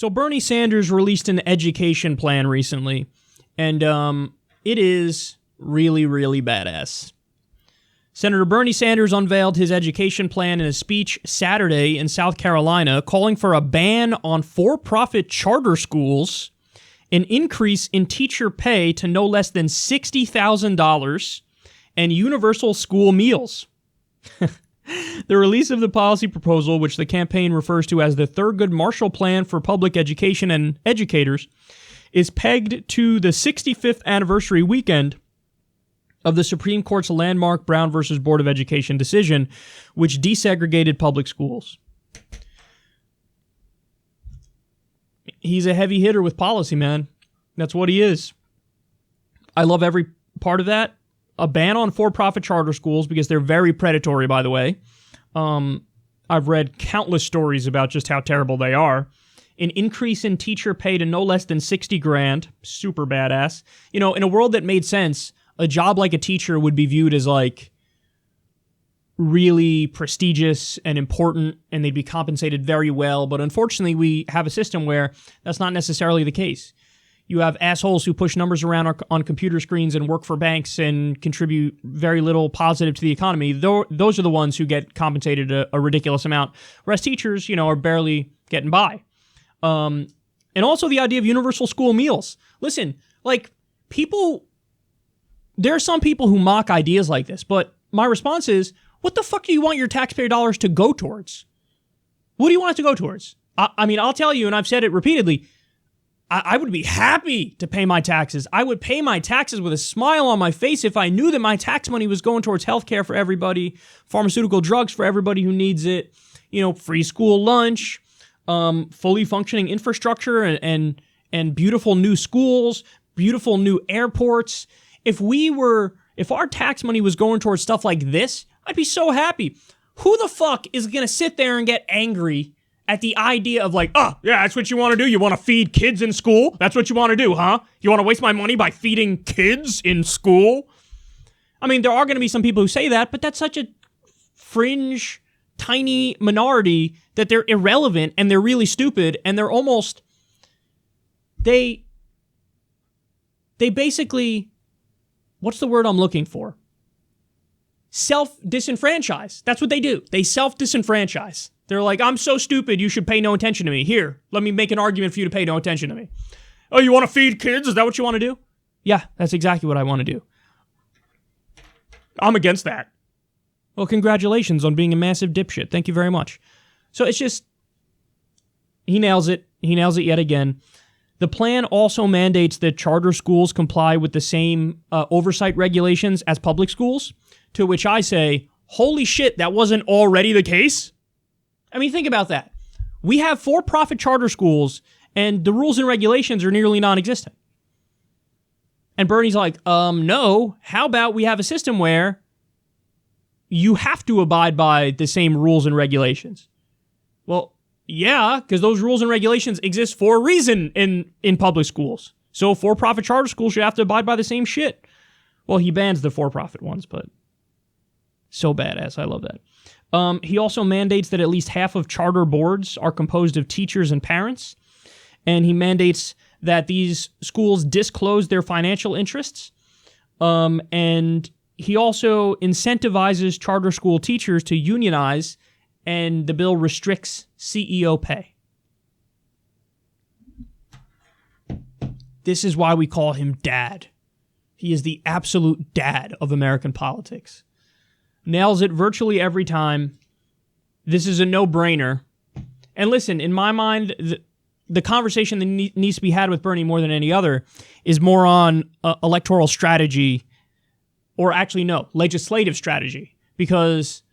So Bernie Sanders released an education plan recently, and it is really, really badass. Senator Bernie Sanders unveiled his education plan in a speech Saturday in South Carolina, calling for a ban on for-profit charter schools, an increase in teacher pay to no less than $60,000, and universal school meals. The release of the policy proposal, which the campaign refers to as the Thurgood Marshall Plan for Public Education and Educators, is pegged to the 65th anniversary weekend of the Supreme Court's landmark Brown v. Board of Education decision, which desegregated public schools. He's a heavy hitter with policy, man. That's what he is. I love every part of that. A ban on for-profit charter schools, because they're very predatory, by the way. I've read countless stories about just how terrible they are. An increase in teacher pay to no less than $60,000. Super badass. You know, in a world that made sense, a job like a teacher would be viewed as like really prestigious and important, and they'd be compensated very well. But unfortunately, we have a system where that's not necessarily the case. You have assholes who push numbers around on computer screens and work for banks and contribute very little positive to the economy. Those are the ones who get compensated a ridiculous amount, whereas teachers, you know, are barely getting by. And also the idea of universal school meals. Listen, like, there are some people who mock ideas like this, but my response is, what the fuck do you want your taxpayer dollars to go towards? What do you want it to go towards? I mean, I'll tell you, and I've said it repeatedly, I would be happy to pay my taxes. I would pay my taxes with a smile on my face if I knew that my tax money was going towards healthcare for everybody, pharmaceutical drugs for everybody who needs it, you know, free school lunch, fully functioning infrastructure and beautiful new schools, beautiful new airports. If our tax money was going towards stuff like this, I'd be so happy. Who the fuck is going to sit there and get angry at the idea of like, oh, yeah, that's what you want to do? You want to feed kids in school? That's what you want to do, huh? You want to waste my money by feeding kids in school? I mean, there are going to be some people who say that, but that's such a fringe, tiny minority that they're irrelevant and they're really stupid and they're almost, they basically, what's the word I'm looking for? Self-disenfranchise. That's what they do. They self-disenfranchise. They're like, I'm so stupid, you should pay no attention to me. Here, let me make an argument for you to pay no attention to me. Oh, you want to feed kids? Is that what you want to do? Yeah, that's exactly what I want to do. I'm against that. Well, congratulations on being a massive dipshit. Thank you very much. So it's just, he nails it. He nails it yet again. The plan also mandates that charter schools comply with the same oversight regulations as public schools, to which I say, holy shit, that wasn't already the case? I mean, think about that. We have for-profit charter schools, and the rules and regulations are nearly non-existent. And Bernie's like, no, how about we have a system where you have to abide by the same rules and regulations? Well, yeah, because those rules and regulations exist for a reason in public schools. So for-profit charter schools should have to abide by the same shit. Well, he bans the for-profit ones, but so badass. I love that. He also mandates that at least half of charter boards are composed of teachers and parents. And he mandates that these schools disclose their financial interests. And he also incentivizes charter school teachers to unionize, and the bill restricts CEO pay. This is why we call him Dad. He is the absolute dad of American politics. Nails it virtually every time. This is a no-brainer. And listen, in my mind, the conversation that needs to be had with Bernie more than any other is more on electoral strategy, or actually, no, legislative strategy. Because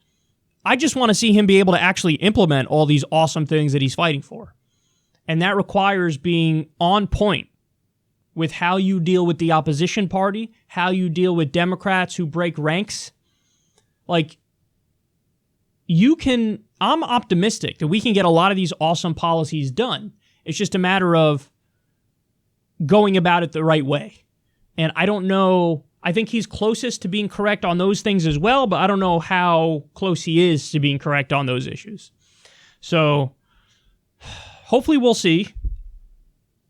I just want to see him be able to actually implement all these awesome things that he's fighting for. And that requires being on point with how you deal with the opposition party, how you deal with Democrats who break ranks. Like, I'm optimistic that we can get a lot of these awesome policies done. It's just a matter of going about it the right way. And I don't know, I think he's closest to being correct on those things as well, but I don't know how close he is to being correct on those issues. So, hopefully we'll see.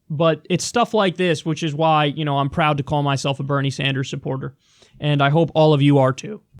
But it's stuff like this, which is why, I'm proud to call myself a Bernie Sanders supporter. And I hope all of you are too.